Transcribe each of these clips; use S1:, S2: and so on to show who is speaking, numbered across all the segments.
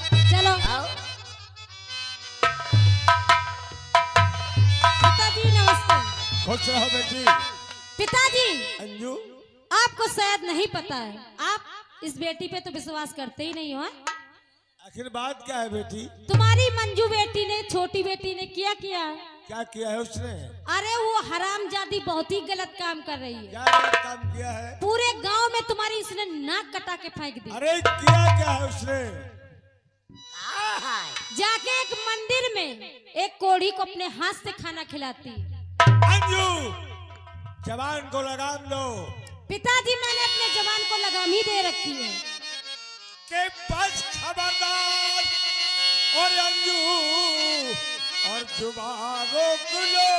S1: चलो
S2: आओ।
S1: पिताजी नमस्ते।
S3: खुश रहो बेटी।
S1: पिताजी
S3: अंजू,
S1: आपको शायद नहीं पता है, आप इस बेटी पे तो विश्वास करते ही नहीं हो।
S3: आखिर बात क्या है बेटी?
S1: तुम्हारी मंजू बेटी ने, छोटी बेटी ने क्या किया?
S3: क्या किया है उसने?
S1: अरे वो हरामजादी बहुत ही गलत काम कर रही है।
S3: क्या गलत काम किया है?
S1: पूरे गांव में तुम्हारी इसने नाक कटा के फेंक दी।
S3: अरे किया क्या है उसने?
S1: जाके एक मंदिर में एक कोढ़ी को अपने हाथ से खाना खिलाती।
S3: अंजू, जवान को लगाम दो।
S1: पिताजी मैंने अपने जवान को लगाम ही दे रखी है
S3: के बस खबरदार। और अंजू और जुबान रोक लो।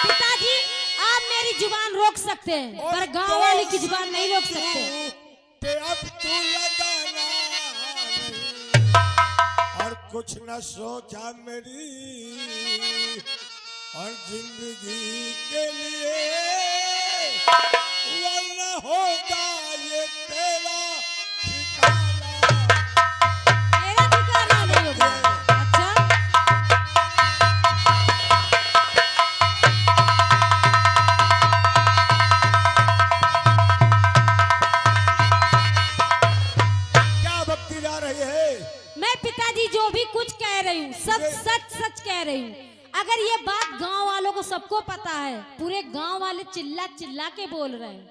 S1: पिताजी आप मेरी जुबान रोक सकते हैं पर गांव वाले की जुबान नहीं रोक सकते।
S3: ते अब तू लगाना और कुछ न सोचा मेरी और जिंदगी के लिए, वरना होगा ये तेरा ठिकाना।
S1: मेरा ठिकाना नहीं होगा। अच्छा
S3: क्या बकती जा रही है?
S1: मैं पिताजी जो भी कुछ कह रही हूँ सब सच सच कह रही हूँ। अगर ये बात गांव वालों को सबको पता है, पूरे गांव वाले चिल्ला चिल्ला के बोल रहे हैं।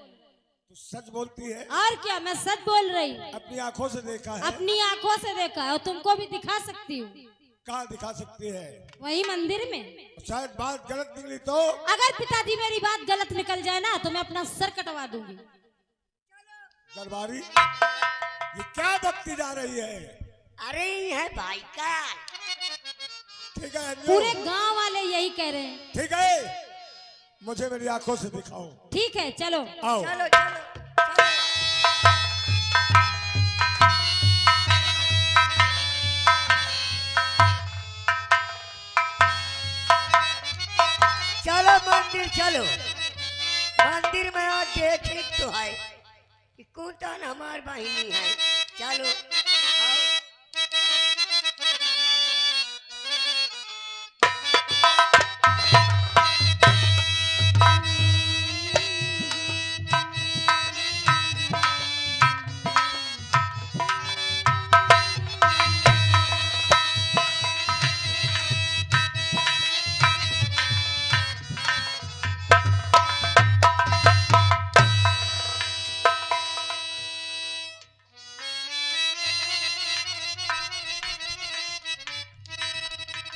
S3: तू सच बोलती है?
S1: और क्या, मैं सच बोल रही हूँ।
S3: अपनी आंखों से देखा है?
S1: अपनी आंखों से देखा है और तुमको भी दिखा सकती हूँ।
S3: कहाँ दिखा सकती है?
S1: वही मंदिर में।
S3: शायद बात गलत निकली तो?
S1: अगर पिताजी मेरी बात गलत निकल जाए ना तो मैं अपना सर कटवा दूंगी।
S3: दरबारी, ये क्या बकती जा रही है?
S2: अरे ये है भाई का।
S3: ठीक है अंजू,
S1: पूरे गांव वाले यही कह रहे हैं।
S3: ठीक है, मुझे मेरी आंखों से दिखाओ।
S1: ठीक है चलो।
S3: आओ।
S2: चलो चलो चलो मंदिर चलो। मंदिर में आज देखे तो है कि कौन हमार बहिनी है। चलो आओ।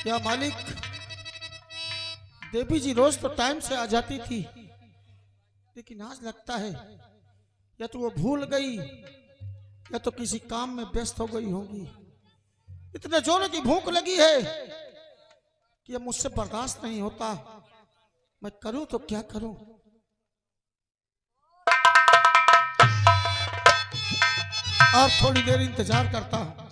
S4: या मालिक, देवी जी रोज तो टाइम से आ जाती थी, लेकिन आज लगता है या तो वो भूल गई या तो किसी काम में व्यस्त हो गई होगी। इतने जोरों की भूख लगी है कि अब मुझसे बर्दाश्त नहीं होता। मैं करूं तो क्या करूं? और थोड़ी देर इंतजार करता हूं।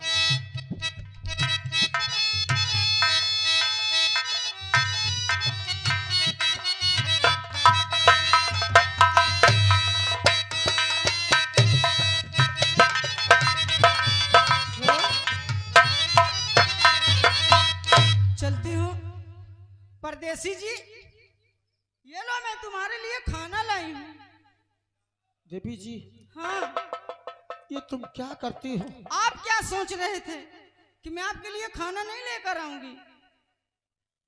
S5: चलती हूँ। परदेसी जी, ये लो मैं तुम्हारे लिए खाना लाई हूँ।
S4: देवी जी,
S5: हाँ,
S4: ये तुम क्या करती हो?
S5: आप क्या सोच रहे थे कि मैं आपके लिए खाना नहीं लेकर आऊंगी?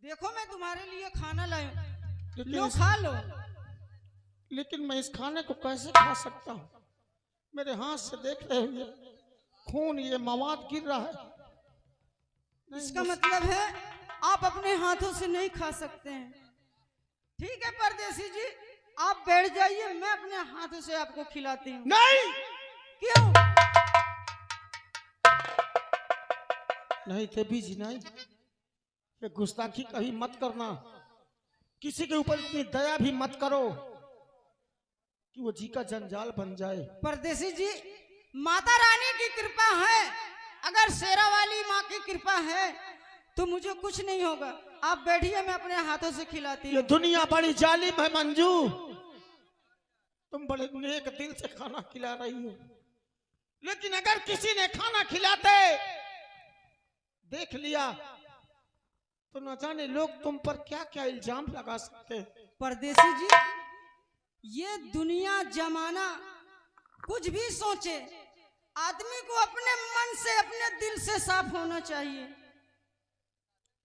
S5: देखो मैं तुम्हारे लिए खाना लाई हूँ, लो खा लो।
S4: लेकिन मैं इस खाने को कैसे खा सकता हूँ? मेरे हाथ से देख रहे हो ये खून, ये मवाद गिर रहा है।
S5: इसका मतलब है आप अपने हाथों से नहीं खा सकते हैं। ठीक है परदेसी जी, आप बैठ जाइए, मैं अपने हाथों से आपको खिलाती हूँ।
S4: नहीं
S5: क्यों?
S4: नहीं देवी जी, नहीं, ये गुस्ताखी कहीं मत करना। किसी के ऊपर इतनी दया भी मत करो कि वो जी का जंजाल बन जाए।
S5: परदेसी जी, माता रानी की कृपा है, अगर शेरा वाली माँ की कृपा है तो मुझे कुछ नहीं होगा। आप बैठिए, मैं अपने हाथों से खिलाती
S4: ये
S5: हूँ।
S4: दुनिया बड़ी जालिम है मंजू, तुम बड़े नेक दिल से खाना खिला रही हो, लेकिन अगर किसी ने खाना खिलाते देख लिया तो न जाने लोग तुम पर क्या क्या इल्जाम लगा सकते हैं।
S5: परदेसी जी, ये दुनिया जमाना कुछ भी सोचे, आदमी को अपने मन से अपने दिल से साफ होना चाहिए।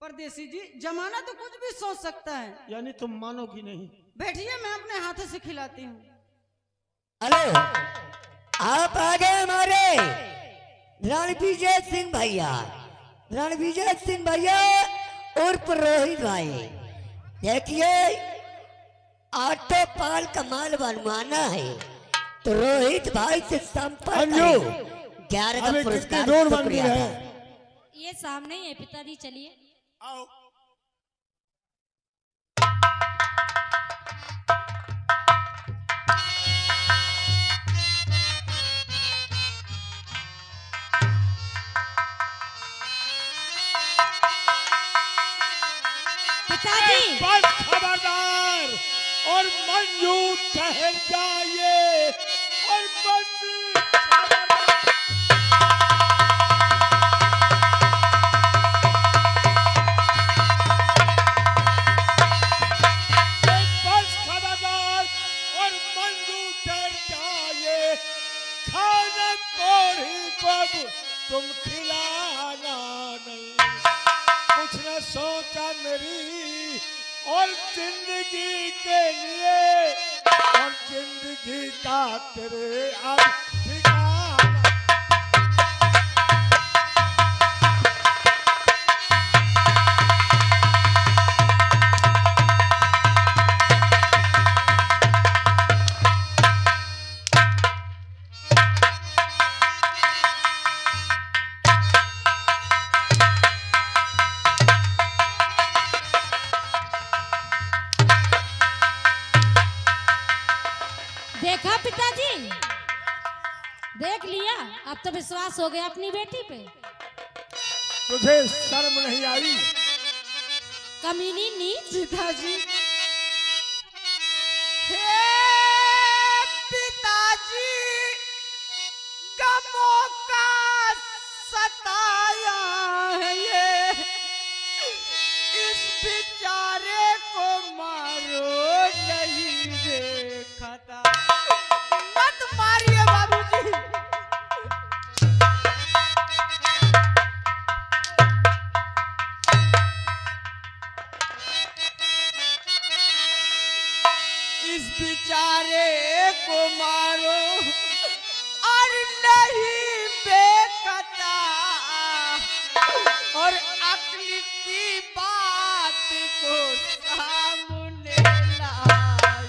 S5: परदेसी जी, जमाना तो कुछ भी सोच सकता है।
S4: यानी तुम मानोगी नहीं।
S5: बैठिए, मैं अपने हाथों से खिलाती हूँ।
S2: हेलो, आप आ गए हमारे रणविजय सिंह भैया, रणविजय सिंह भैया और रोहित भाई। देखिए, ऑटो पाल का माल बनवाना है तो रोहित भाई से संपर्क करें। 11 का पुरस्कार। शुक्रिया है।
S1: ये सामने ही है पिताजी, चलिए।
S3: आओ।
S1: पिताजी,
S3: बस खबरदार और मंजू ठहर जाइए और बस खबरदार और मंजू ठहर जाइए। खाना कोड़ी को तुम खिलाना नहीं, कुछ न सोचा मेरी और जिंदगी के लिए और जिंदगी का तेरे अब ठिकाना।
S1: देखा पिताजी, देख लिया, अब तो विश्वास हो गया अपनी बेटी पे।
S3: तुझे शर्म नहीं आई?
S1: कमीनी नीच।
S5: पिताजी, हे पिताजी, गमों का सताया है ये, इस बेचारे को मारो नहीं देखा था। मत मारिए बाबूजी। इस बेचारे को मारो और नहीं बेकता, और अक्ल की बात को सामने लाए।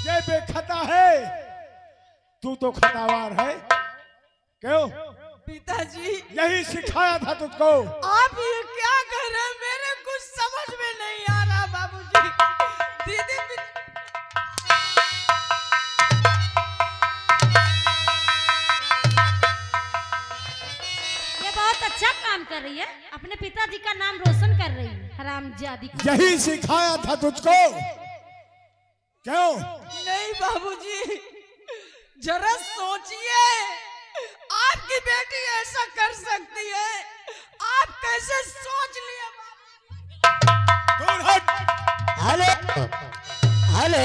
S3: ये बेखता है, तू तो खतावार है। क्यों?
S5: पिताजी,
S3: यही सिखाया था तुझको।
S5: आप ये क्या कर रहे हैं? मेरे कुछ समझ में नहीं आ रहा बाबूजी। दीदी
S1: ये बहुत अच्छा काम कर रही है, अपने पिताजी का नाम रोशन कर रही है, हरामजादी।
S3: यही सिखाया था तुझको। क्यों?
S5: नहीं बाबूजी, जरा सोचिए, आपकी बेटी ऐसा कर सकती है? आप कैसे सोच लिए बाबूजी?
S3: दूर हट।
S2: हेलो, हेलो,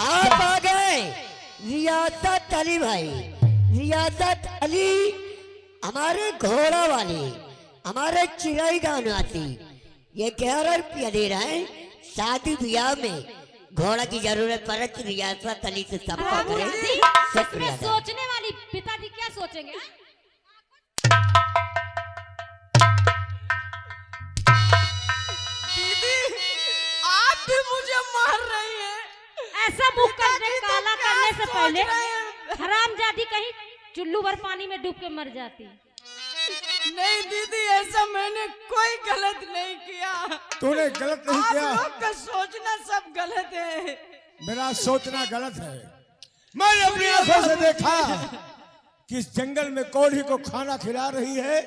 S2: आप आ गए। रियासत अली भाई, रियासत अली हमारे घोड़ा वाले, हमारे चिराई गानवासी। ये 11 रुपया दे रहे हैं। शादी ब्याह में घोड़ा की जरूरत पड़े तो रियासत अली से संपर्क करें।
S1: इसमें
S2: शुक्रिया।
S1: सोचने वाली, पिताजी क्या सोचेंगे?
S5: दीदी, आप भी मुझे मार रही हैं।
S1: ऐसा मुंह करने
S5: पिताजी तो
S1: काला
S5: क्या
S1: करने से
S5: सोच
S1: पहले
S5: रहे हैं?
S1: हरामजादी कहीं चुल्लू भर पानी में डूब के मर जाती।
S5: नहीं दीदी, ऐसा मैंने कोई गलत नहीं किया।
S3: तूने गलत नहीं
S5: आप
S3: किया।
S5: लोग का सोचना सब गलत है।
S3: मेरा सोचना गलत है। मैंने अपनी आंखों से देखा कि इस जंगल में कोढ़ी को खाना खिला रही है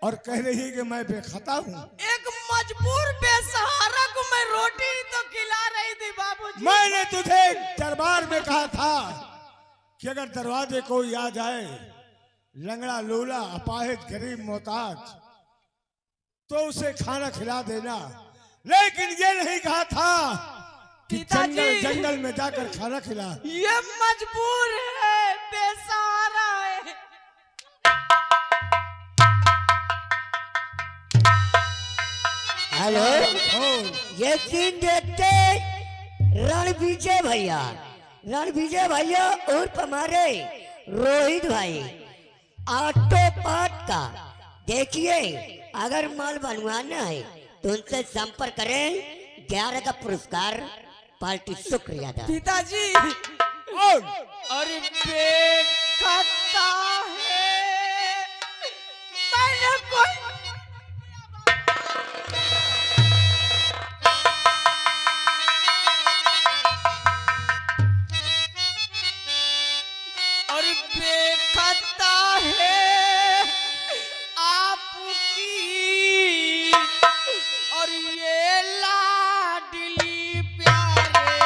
S3: और कह रही है कि मैं बेखता हूँ।
S5: एक मजबूर बेसहारा को मैं रोटी ही तो खिला रही थी बाबूजी।
S3: मैंने तुझे दरबार में कहा था कि अगर दरवाजे कोई आ जाए, लंगड़ा लूला अपाहिज गरीब मोहताज, तो उसे खाना खिला देना, लेकिन ये नहीं कहा था कि जंगल जंगल में जाकर खाना खिला।
S5: ये मजबूर है, बेसहारा है।
S2: हेलो, ये सीन देखते रणविजय भैया और हमारे रोहित भाई ऑटो पार्ट का देखिए, अगर माल बनवाना है तो उनसे संपर्क करें। 11 का पुरस्कार पार्टी शुक्रिया था।
S5: पिताजी
S3: और
S5: अरे बेखता है, मैंने कोई और बेखता है आपकी, और ये लाडली प्यारे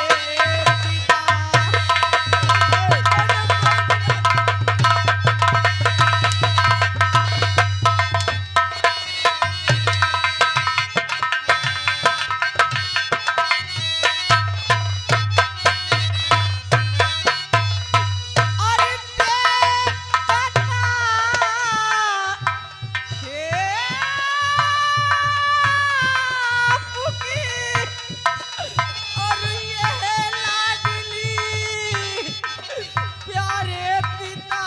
S5: पिता।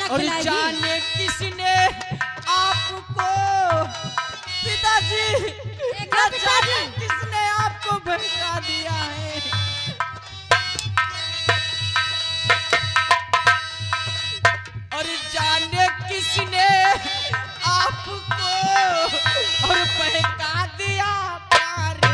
S5: और जाने किसने आपको पिताजी, जाने किसने आपको भड़का दिया है। और जाने किसने आपको और बहका दिया प्यारे।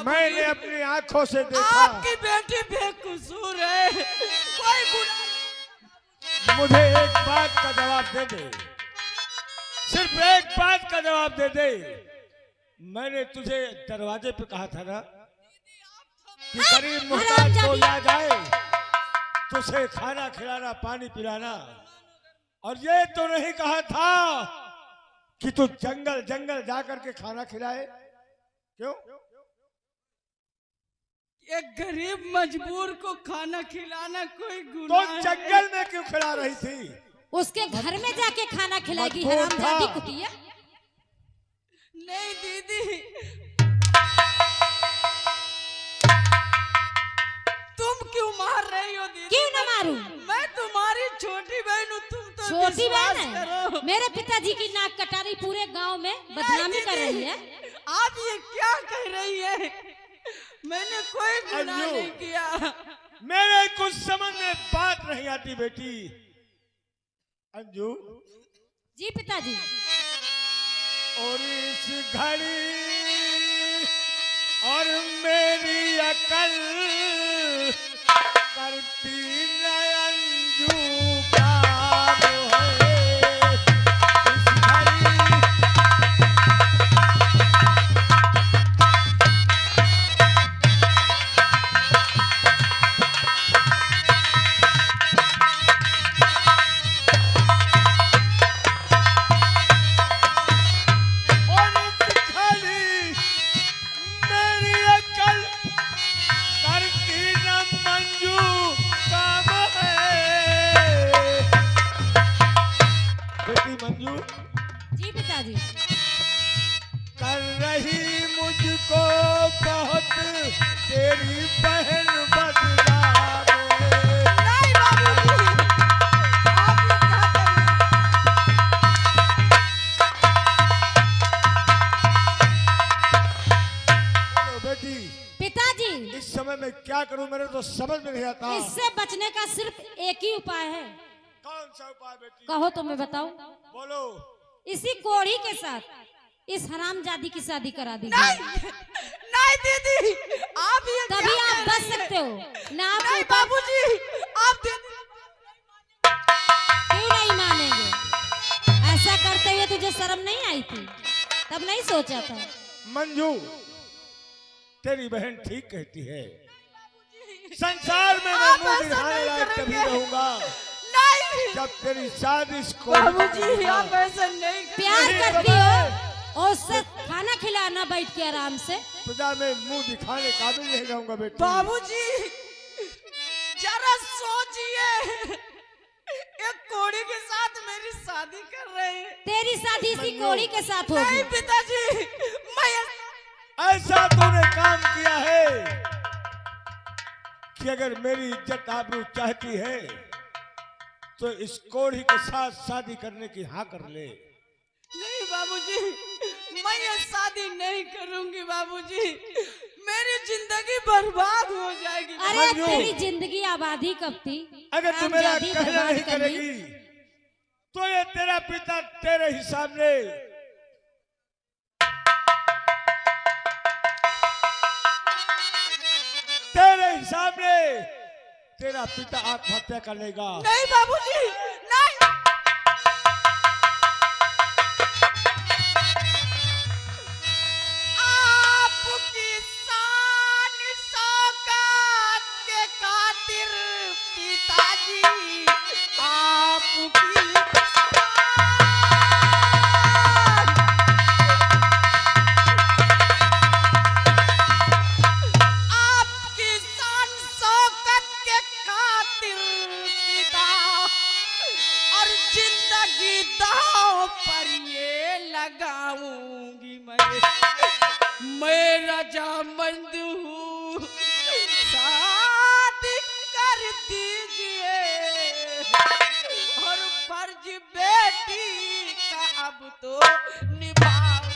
S3: मैंने अपनी आंखों से देखा।
S5: आपकी बेटी बेकसूर है, कोई गुनाह।
S3: मुझे एक बात का जवाब दे दे, सिर्फ एक बात का जवाब दे दे। मैंने तुझे दरवाजे पे कहा था ना कि गरीब मुहताज को आ जाए तो उसे खाना खिलाना, पानी पिलाना, और ये तो नहीं कहा था कि तू जंगल जंगल जाकर के खाना खिलाए। क्यों?
S5: एक गरीब मजबूर को खाना खिलाना कोई
S3: तो
S5: गुनाह है?
S3: जंगल में क्यों खिला रही थी?
S1: उसके घर में जाके खाना खिलाएगी
S3: मजबूर
S1: हरामजादी
S3: था।
S1: कुटिया।
S5: नहीं दीदी, तुम क्यों मार रही हो दीदी?
S1: क्यों न मारूं?
S5: मैं तुम्हारी छोटी बहन हूँ, तुम तो
S1: छोटी
S5: विश्वास
S1: बहन है,
S5: करो।
S1: मेरे पिताजी की नाक कटारी पूरे गांव में बदनामी कर रही है।
S5: आप ये क्या कह रही है? मैंने कोई गुनाह
S3: अंजू,
S5: नहीं किया।
S3: मेरे कुछ समझ में बात नहीं आती बेटी। अंजू,
S1: जी पिताजी।
S3: और इस घड़ी और मेरी अकल करती न अंजू का मंजू,
S1: जी पिताजी।
S3: कर रही मुझको बहुत तेरी बहन बदनाम।
S5: नहीं बाबूजी, आप ये क्या कर रहे
S3: बोलो बेटी,
S1: पिताजी,
S3: इस समय मैं क्या करूं, मेरे तो समझ में नहीं आता।
S1: इससे बचने का सिर्फ एक ही उपाय है।
S3: कौन सा उपाय बेटी?
S1: कहो तो मैं बताऊं।
S3: बोलो।
S1: इसी कोढ़ी के साथ इस हरामजादी की शादी करा दी।
S5: नहीं नहीं दीदी, आप ये क्या
S1: तभी आप
S5: कर
S1: बच
S5: रही हैं?
S1: सकते हो ना। आप
S5: नहीं बाबूजी, आप दीदी
S1: क्यों नहीं मानेंगे? ऐसा करते हुए तुझे शर्म नहीं आई थी? तब नहीं सोचा था?
S3: मंजू, तेरी बहन ठीक कहती है। संसार में मैं
S5: आप
S3: मुंह
S5: ऐसा
S3: दिखाने
S5: नहीं
S3: लायक तभी
S5: करेंगे।
S3: रहूंगा
S5: नहीं
S3: जब तेरी शादी को
S5: बाबूजी, आप ऐसा नहीं कर-
S1: प्यार
S3: नहीं
S1: करती
S3: बाबा।
S1: हो और उससे खाना खिलाना बैठ के आराम से।
S3: प्रजा में मुंह दिखाने काबिल नहीं रहूंगा बेटी।
S5: बाबूजी जरा सोचिए, एक कोड़ी के साथ मेरी शादी कर रहे हैं।
S1: तेरी शादी इसी कोढ़ी के साथ
S5: नहीं
S1: होगी।
S5: पिताजी, मैं
S3: ऐसा तूने काम किया है कि अगर मेरी इज्जत आबरू चाहती है तो इस कोढ़ी के साथ शादी करने की हाँ कर ले।
S5: नहीं बाबूजी, मैं ये शादी नहीं करूंगी बाबूजी, मेरी जिंदगी बर्बाद हो जाएगी।
S1: अरे
S3: मंजू।
S1: तेरी जिंदगी आबादी कब थी?
S3: अगर तू मेरा
S1: हरामजादी
S3: कहना
S1: बर्बाद
S3: नहीं
S1: कर ली।
S3: करेगी तो ये तेरा पिता तेरे ही सामने तेरा पिता आत्महत्या कर लेगा।
S5: नहीं बाबूजी, नहीं। आपकी शान शौकत के खातिर पिताजी, आपकी आपकी शान शौकत के खातिर पिता, और जिंदगी दांव पर ये लगाऊंगी मैं रजामंद हूँ, शादी कर दीजिए और फर्ज बेटी का अब तो निभाओ।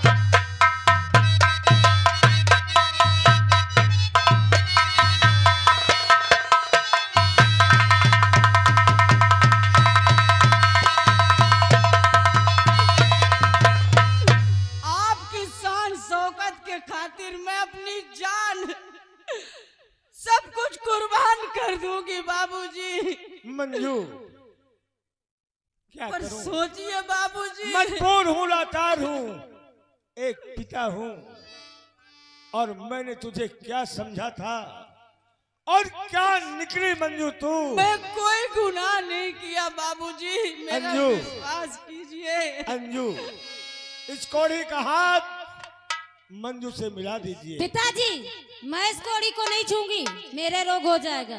S5: आपकी शान शौकत के खातिर मैं अपनी जान सब कुछ कुर्बान कर दूंगी बाबूजी।
S3: मंजू, क्या
S5: पर
S3: करूं?
S5: सोचिए बाबूजी,
S3: मजबूर हूं, लाचार हूं, एक पिता हूं और मैंने तुझे क्या समझा था और क्या निकली मंजू तू।
S5: मैं कोई गुनाह नहीं किया बाबूजी, मेरा
S3: अंजू।
S5: विश्वास कीजिए।
S3: अंजू, इस कोढ़ी का हाथ मंजू से मिला दीजिए।
S1: पिताजी, मैं इस कोढ़ी को नहीं छूंगी, मेरे रोग हो जाएगा।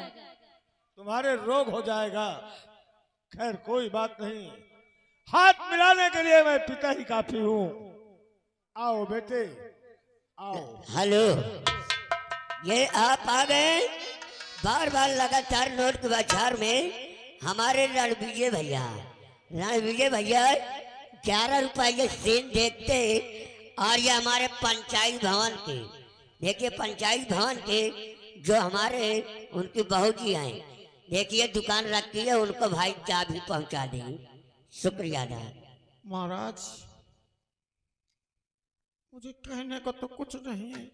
S3: तुम्हारे रोग हो जाएगा। खैर कोई बात नहीं, हाथ मिलाने के लिए मैं पिता ही काफी हूँ। आओ बेटे, आओ।
S2: हेलो, ये आप आ गए। बार बार लगातार नोट के बाजार में हमारे रणविजय भैया 11 रुपये सीन देखते, और ये हमारे पंचायत भवन के, देखिए पंचायत भवन के जो हमारे उनकी बहू जी हैं, देखिए दुकान रखती है, उनको भाई चाबी पहुंचा देंगे। शुक्रिया दा।
S4: महाराज, मुझे कहने को तो कुछ नहीं है,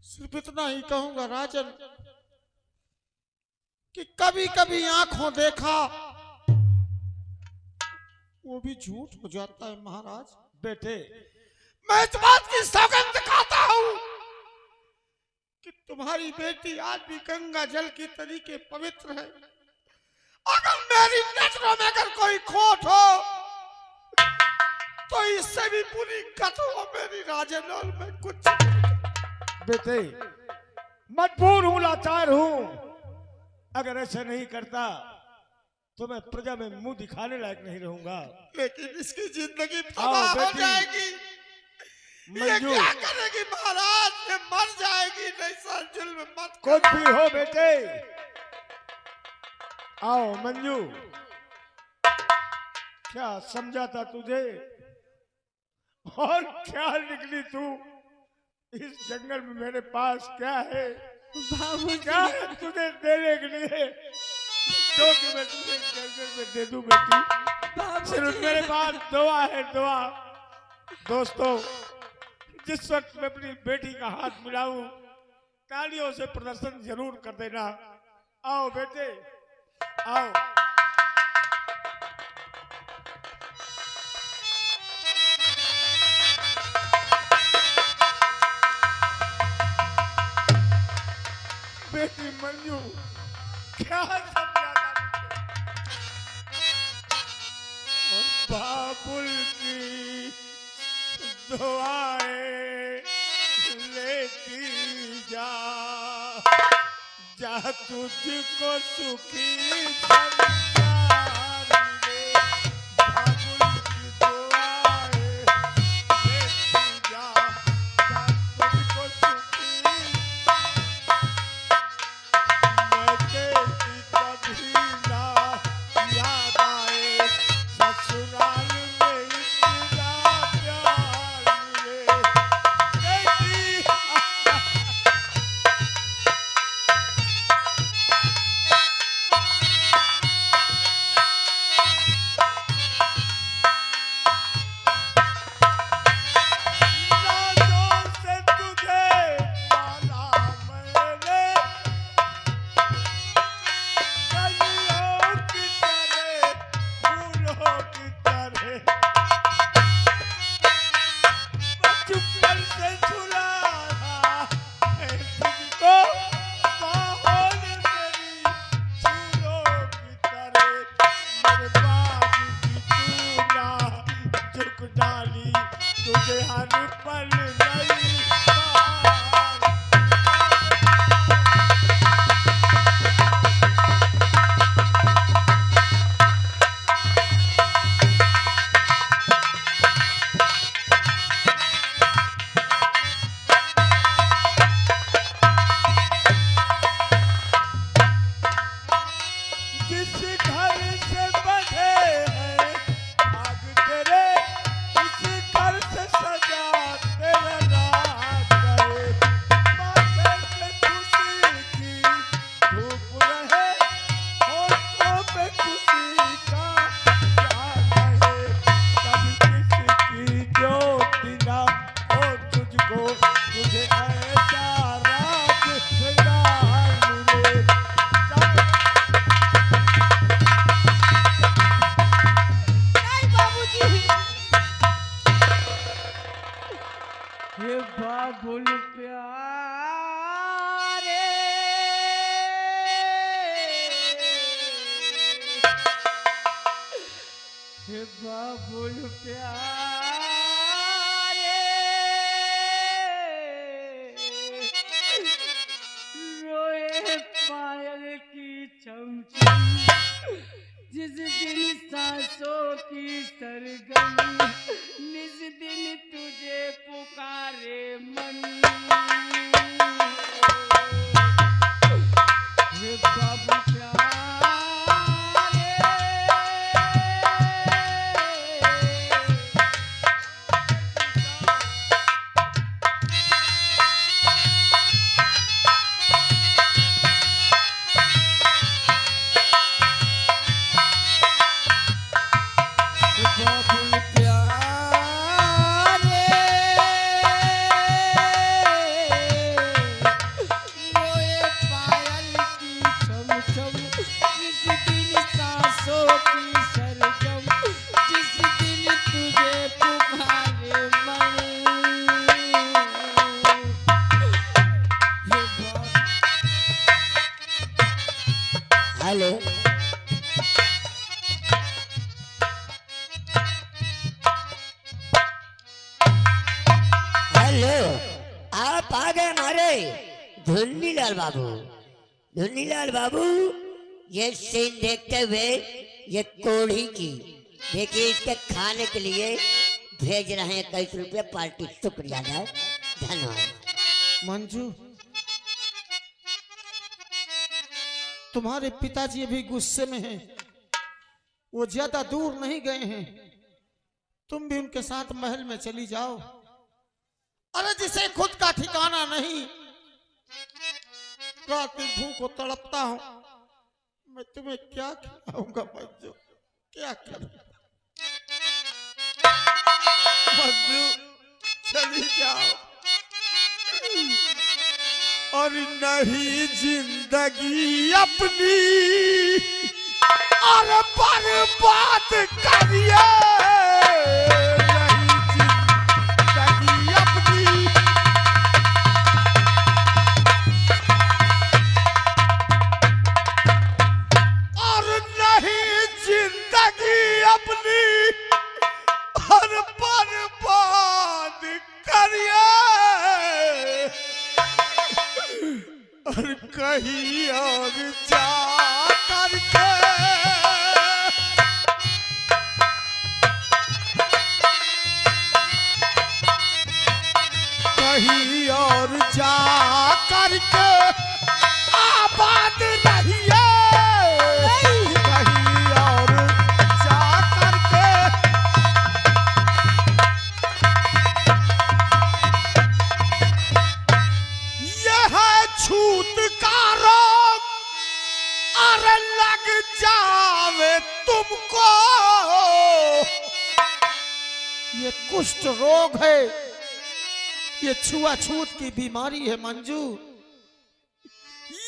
S4: सिर्फ इतना ही कहूंगा राजन कि कभी कभी आंखों देखा वो भी झूठ हो जाता है। महाराज,
S3: बेटे,
S4: मैं इस बात की सौगंध खाता हूं कि तुम्हारी बेटी आज भी गंगा जल की तरीके पवित्र है। अगर मेरी नजरों में अगर कोई खोट हो तो इससे भी पूरी कथ हो मेरी राजन, और मैं कुछ
S3: बेटे, मजबूर हूं, लाचार हूं। अगर ऐसा नहीं करता तो मैं प्रजा में मुंह दिखाने लायक नहीं रहूंगा।
S4: लेकिन इसकी जिंदगी
S3: आओ
S4: तबाह हो
S3: बेटी।
S4: जाएगी। ये
S3: मंजू
S4: क्या करेगी महाराज? ये मर जाएगी। नहीं सर, जुल्म मत
S3: कुछ
S4: करो।
S3: भी हो बेटे। आओ मंजू, क्या समझा था तुझे और क्या निकली तू इस जंगल में? मेरे पास क्या है,
S5: बाबूजी
S3: क्या है तुझे देने के लिए जो कि मैं तुझे जंगल में दे दूं बेटी? सिर्फ मेरे पास दुआ है, दुआ। दोस्तों, जिस वक्त मैं अपनी बेटी का हाथ मिलाऊं, तालियों से प्रदर्शन जरूर कर देना। आओ बेटे, आओ। बेटी मंजू, क्या समझा था और बाबुल की दुआएं लेती जा, जा तुझको सुखी संसार मिले। बाबुल की दुआएं लेती जा, जा तुझको सुखी। मैं तेरी कभी ना याद आए, ससुराल में इतना प्यार मिले। बेटी नाज़ों से तुझे पाला मैंने, कलियों की तरह, फूलों की तरह, बचपन से झुलाया है तुझको बाहों ने मेरी, फूलों की तरह। मेरे बाबू की तू ना झुक डाली, तुझे हर पल नई बहार। जिस घर से बंधे हैं भाग तेरे, उस घर से सजा तेरा रात रहे। माथे पे खुशी की धूप रहे, होठों पे खुशी का प्यार रहे। कभी किसी की ज्योति ना हो तुझको, तुझे ऐसा राज़दार मिले।
S5: नहीं बाबूजी। हे बाबुल प्यारे, हे बाबुल प्यारे, रोए पायल की चमचम, जिस दिन सांसों की सरगम, निस दिन तुझे पुकारे मन। हे बाबू प्यारे, बाबुल प्यारे, रोए पायल की चमचम, जिस दिन सांसों की सरगम, जिस दिन तुझे पुकारे मन। ये बात
S2: हेलो, हेलो, आप आ गए हमारे धुन्नीलाल बाबू। धुन्नीलाल बाबू, ये सीन देखते हुए ये कोढ़ी की। देखिए इसके खाने के लिए भेज रहे हैं 21 रुपये पार्टी। शुक्रिया है, धन्यवाद।
S4: मंजू, तुम्हारे पिताजी अभी गुस्से में हैं, वो ज्यादा दूर नहीं गए हैं, तुम भी उनके साथ महल में चली जाओ। अरे जिसे खुद का ठिकाना नहीं, रात दिन भूख को तड़पता हूं, मैं तुम्हें क्या खिलाऊंगा मंजू, क्या करूं?
S3: मंजू चली जाओ, और नहीं जिंदगी अपनी और बर्बाद करिए, नहीं जिंदगी अपनी और नहीं जिंदगी अपनी और बर्बाद करिए, और कहीं और जा करके कहीं और जा करके आबाद रहिए, कहीं और जा करके यह है छूत का रोग, अरे लग जावे तुमको,
S4: ये कुष्ठ रोग है, ये छुआछूत की बीमारी है मंजू।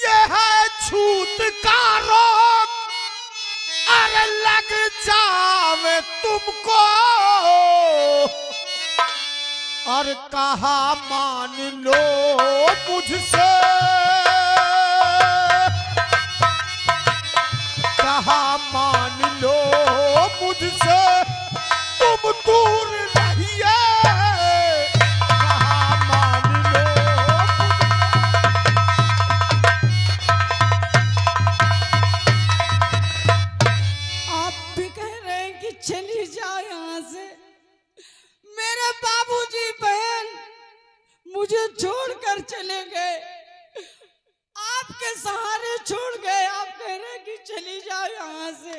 S3: यह है छूत का रोग, अरे लग जावे तुमको, और कहा मान लो मुझसे, कहा मान लो मुझसे, तुम दूर रहिए, कहा मान लो
S5: आप भी कह रहे हैं कि चली जाओ यहाँ से। मेरे बाबूजी बहन मुझे छोड़कर चले गए, आपके सहारे छोड़ गए। आप कह रहे हैं कि चली जाओ यहाँ से,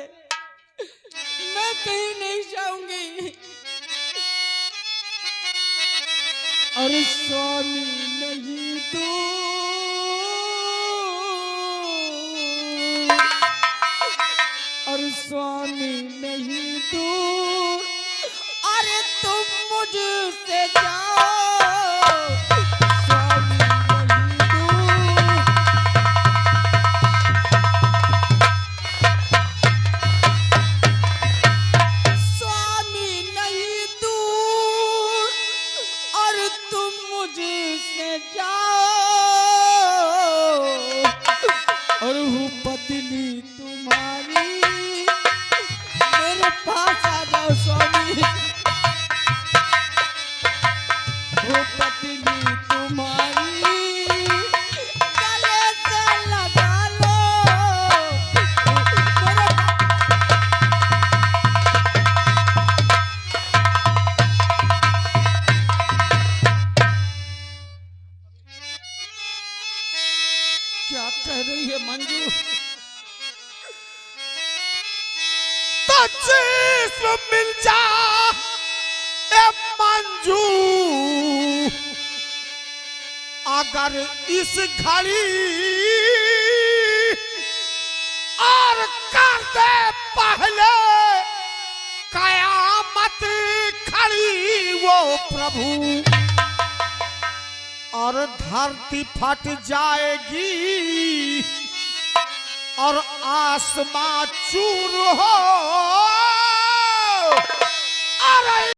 S5: मैं कहीं नहीं जाऊंगी। अरे स्वामी नहीं दूर, और स्वामी नहीं दूर, अरे तुम मुझसे जाओ, स्वामी नहीं दूर। स्वामी नहीं दूर, और तुम मुझसे जाओ, और हूँ पत्नी तुम्हारी, मेरे पास आ जाओ स्वामी, हूँ पत्नी तुम्हारी, गले से लगा लो मेरे।
S4: क्या कह रही है मंजू?
S3: तो जिस्म मिल जा ए मंजू, अगर इस घड़ी और कर दे पहले कयामत खड़ी वो प्रभु, और धरती फट जाएगी और आसमां चूर हो, अरे